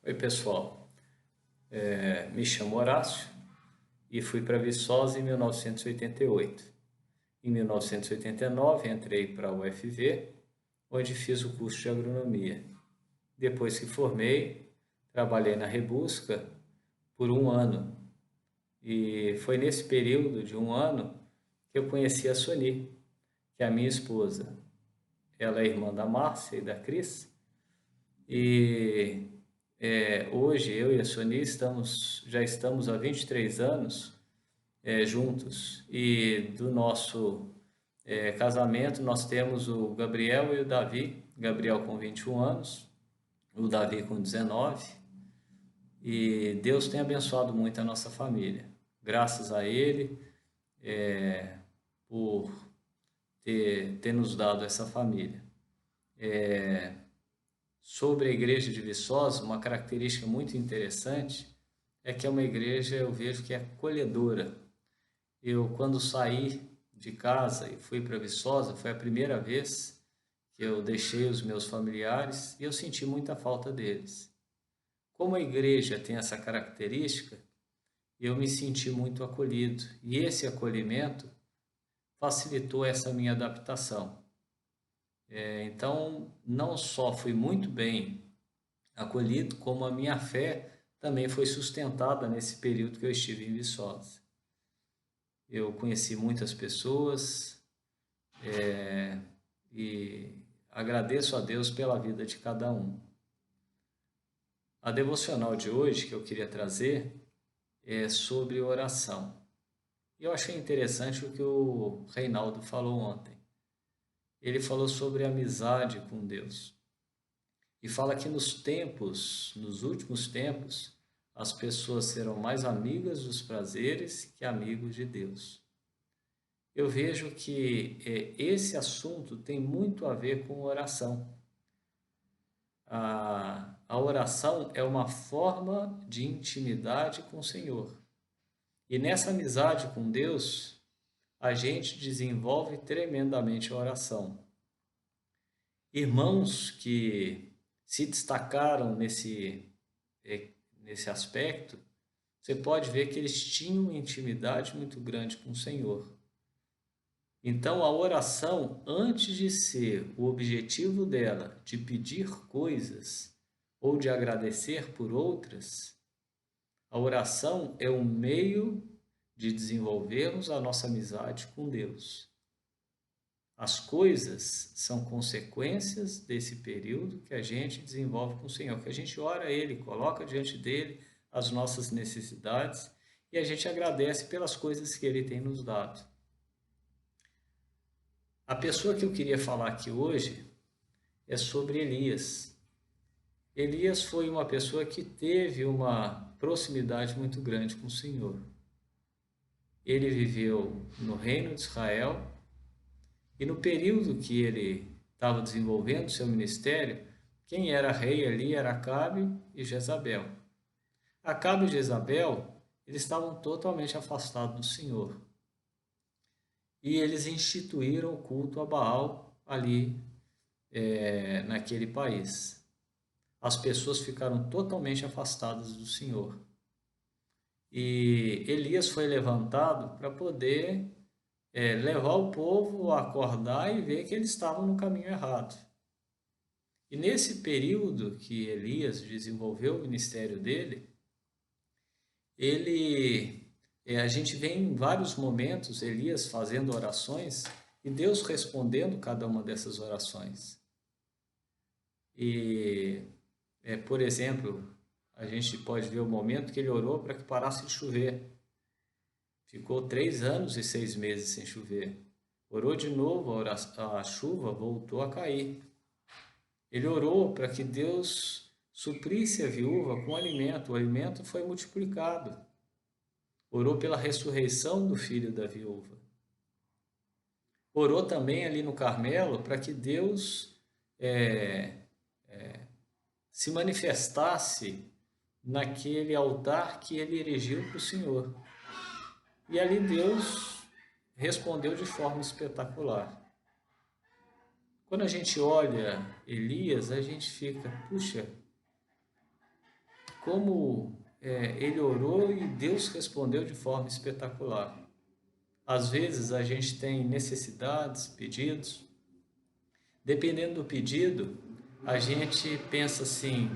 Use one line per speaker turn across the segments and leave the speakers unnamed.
Oi pessoal, me chamo Horácio e fui para Viçosa em 1988. Em 1989 entrei para a UFV, onde fiz o curso de agronomia. Depois que formei, trabalhei na Rebusca por um ano. E foi nesse período de um ano que eu conheci a Soni, que é a minha esposa. Ela é irmã da Márcia e da Cris. E hoje eu e a Soni já estamos há 23 anos juntos. E do nosso casamento nós temos o Gabriel e o Davi. Gabriel com 21 anos, o Davi com 19. E Deus tem abençoado muito a nossa família. Graças a Ele por ter nos dado essa família. Sobre a igreja de Viçosa, uma característica muito interessante é que é uma igreja, eu vejo que é acolhedora. Eu, quando saí de casa e fui para Viçosa, foi a primeira vez que eu deixei os meus familiares e eu senti muita falta deles. Como a igreja tem essa característica, eu me senti muito acolhido e esse acolhimento facilitou essa minha adaptação. Então, não só fui muito bem acolhido, como a minha fé também foi sustentada nesse período que eu estive em Viçosa. Eu conheci muitas pessoas e agradeço a Deus pela vida de cada um. A devocional de hoje que eu queria trazer é sobre oração. E eu achei interessante o que o Reinaldo falou ontem. Ele falou sobre amizade com Deus. E fala que nos últimos tempos, as pessoas serão mais amigas dos prazeres que amigos de Deus. Eu vejo que esse assunto tem muito a ver com oração. A oração é uma forma de intimidade com o Senhor. E nessa amizade com Deus, a gente desenvolve tremendamente a oração. Irmãos que se destacaram nesse aspecto, você pode ver que eles tinham uma intimidade muito grande com o Senhor. Então, a oração, antes de ser o objetivo dela de pedir coisas ou de agradecer por outras, a oração é um meio de desenvolvermos a nossa amizade com Deus. As coisas são consequências desse período que a gente desenvolve com o Senhor, que a gente ora a Ele, coloca diante dEle as nossas necessidades e a gente agradece pelas coisas que Ele tem nos dado. A pessoa que eu queria falar aqui hoje é sobre Elias. Elias foi uma pessoa que teve uma proximidade muito grande com o Senhor. Ele viveu no reino de Israel e no período que ele estava desenvolvendo seu ministério, quem era rei ali era Acabe e Jezabel. Acabe e Jezabel, eles estavam totalmente afastados do Senhor. E eles instituíram o culto a Baal ali naquele país. As pessoas ficaram totalmente afastadas do Senhor. E Elias foi levantado para poder levar o povo a acordar e ver que eles estavam no caminho errado. E nesse período que Elias desenvolveu o ministério dele, a gente vê em vários momentos Elias fazendo orações e Deus respondendo cada uma dessas orações. E, por exemplo, a gente pode ver o momento que ele orou para que parasse de chover. Ficou 3 anos e 6 meses sem chover. Orou de novo, a chuva voltou a cair. Ele orou para que Deus suprisse a viúva com alimento. O alimento foi multiplicado. Orou pela ressurreição do filho da viúva. Orou também ali no Carmelo para que Deus se manifestasse naquele altar que ele erigiu para o Senhor. E ali Deus respondeu de forma espetacular. Quando a gente olha Elias, a gente fica, puxa, como ele orou e Deus respondeu de forma espetacular. Às vezes a gente tem necessidades, pedidos. Dependendo do pedido, a gente pensa assim,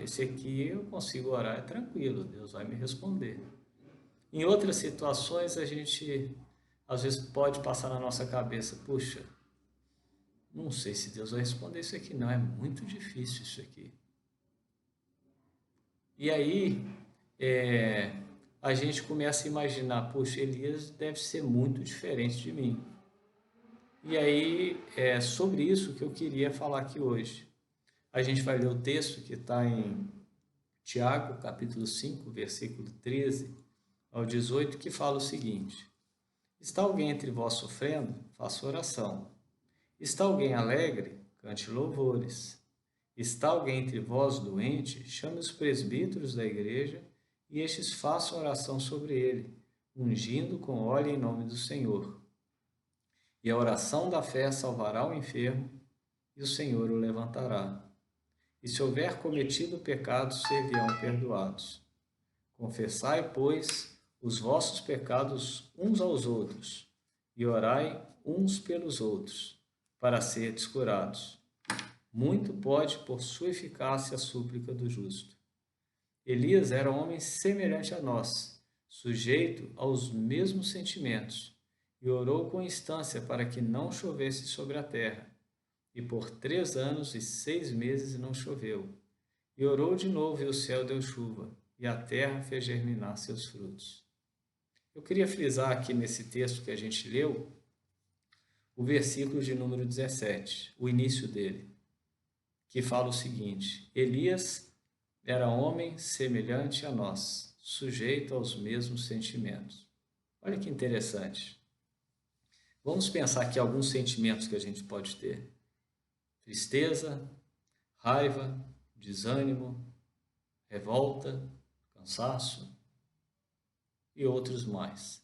esse aqui eu consigo orar, é tranquilo, Deus vai me responder. Em outras situações, a gente às vezes pode passar na nossa cabeça, puxa, não sei se Deus vai responder isso aqui não, é muito difícil isso aqui. E aí, a gente começa a imaginar, puxa, Elias deve ser muito diferente de mim. E aí, é sobre isso que eu queria falar aqui hoje. A gente vai ler o texto que está em Tiago, capítulo 5, versículo 13 ao 18, que fala o seguinte: Está alguém entre vós sofrendo? Faça oração. Está alguém alegre? Cante louvores. Está alguém entre vós doente? Chame os presbíteros da igreja e estes façam oração sobre ele, ungindo com óleo em nome do Senhor. E a oração da fé salvará o enfermo, e o Senhor o levantará. E se houver cometido pecados, serão perdoados. Confessai, pois, os vossos pecados uns aos outros, e orai uns pelos outros, para serdes curados. Muito pode, por sua eficácia, a súplica do justo. Elias era um homem semelhante a nós, sujeito aos mesmos sentimentos, e orou com instância para que não chovesse sobre a terra. E por 3 anos e 6 meses não choveu. E orou de novo, e o céu deu chuva, e a terra fez germinar seus frutos. Eu queria frisar aqui nesse texto que a gente leu, o versículo de número 17, o início dele, que fala o seguinte: Elias era homem semelhante a nós, sujeito aos mesmos sentimentos. Olha que interessante. Vamos pensar aqui alguns sentimentos que a gente pode ter: tristeza, raiva, desânimo, revolta, cansaço e outros mais.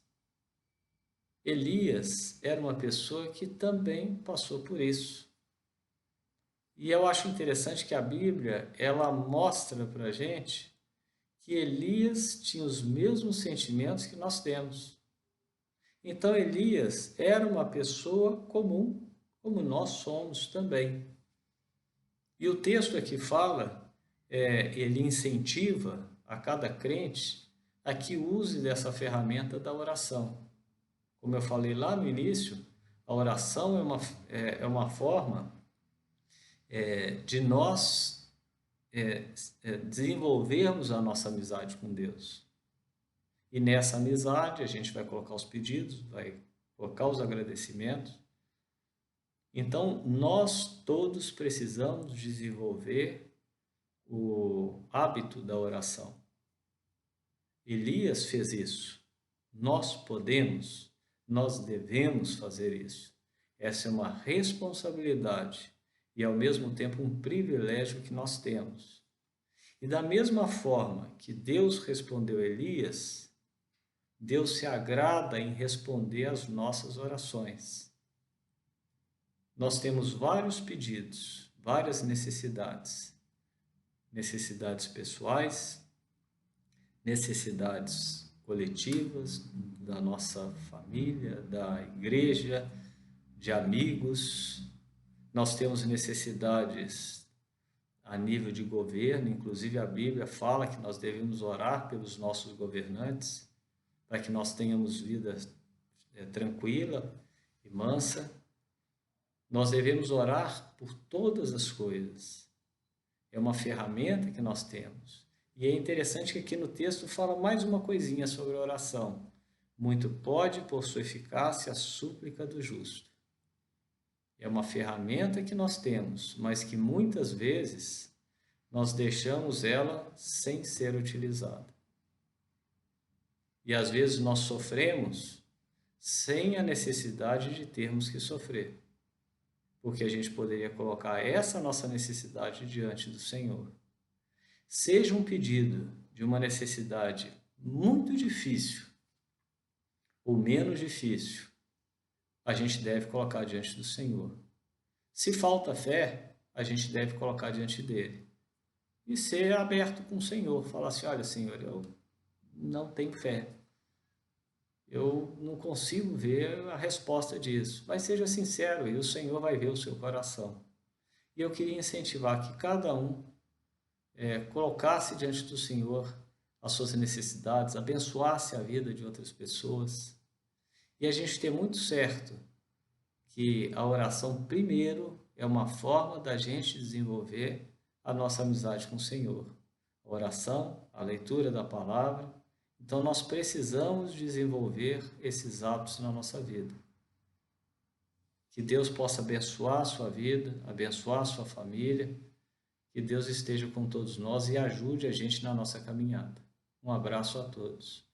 Elias era uma pessoa que também passou por isso. E eu acho interessante que a Bíblia, ela mostra para a gente que Elias tinha os mesmos sentimentos que nós temos. Então Elias era uma pessoa comum, como nós somos também. E o texto aqui fala, ele incentiva a cada crente a que use dessa ferramenta da oração. Como eu falei lá no início, a oração é uma forma de nós desenvolvermos a nossa amizade com Deus. E nessa amizade a gente vai colocar os pedidos, vai colocar os agradecimentos. Então, nós todos precisamos desenvolver o hábito da oração. Elias fez isso. Nós podemos, nós devemos fazer isso. Essa é uma responsabilidade e, ao mesmo tempo, um privilégio que nós temos. E da mesma forma que Deus respondeu a Elias, Deus se agrada em responder às nossas orações. Nós temos vários pedidos, várias necessidades. Necessidades pessoais, necessidades coletivas, da nossa família, da igreja, de amigos. Nós temos necessidades a nível de governo, inclusive a Bíblia fala que nós devemos orar pelos nossos governantes, para que nós tenhamos vida tranquila e mansa. Nós devemos orar por todas as coisas. É uma ferramenta que nós temos. E é interessante que aqui no texto fala mais uma coisinha sobre a oração. Muito pode, por sua eficácia, a súplica do justo. É uma ferramenta que nós temos, mas que muitas vezes nós deixamos ela sem ser utilizada. E às vezes nós sofremos sem a necessidade de termos que sofrer, porque a gente poderia colocar essa nossa necessidade diante do Senhor. Seja um pedido de uma necessidade muito difícil ou menos difícil, a gente deve colocar diante do Senhor. Se falta fé, a gente deve colocar diante dele. e ser aberto com o Senhor. Falar assim, olha, Senhor, eu não tenho fé. Eu não consigo ver a resposta disso. Mas seja sincero e o Senhor vai ver o seu coração. E eu queria incentivar que cada um colocasse diante do Senhor as suas necessidades, abençoasse a vida de outras pessoas. E a gente tem muito certo que a oração, primeiro, é uma forma da gente desenvolver a nossa amizade com o Senhor. A oração, a leitura da palavra. Então, nós precisamos desenvolver esses hábitos na nossa vida. Que Deus possa abençoar a sua vida, abençoar a sua família. Que Deus esteja com todos nós e ajude a gente na nossa caminhada. Um abraço a todos.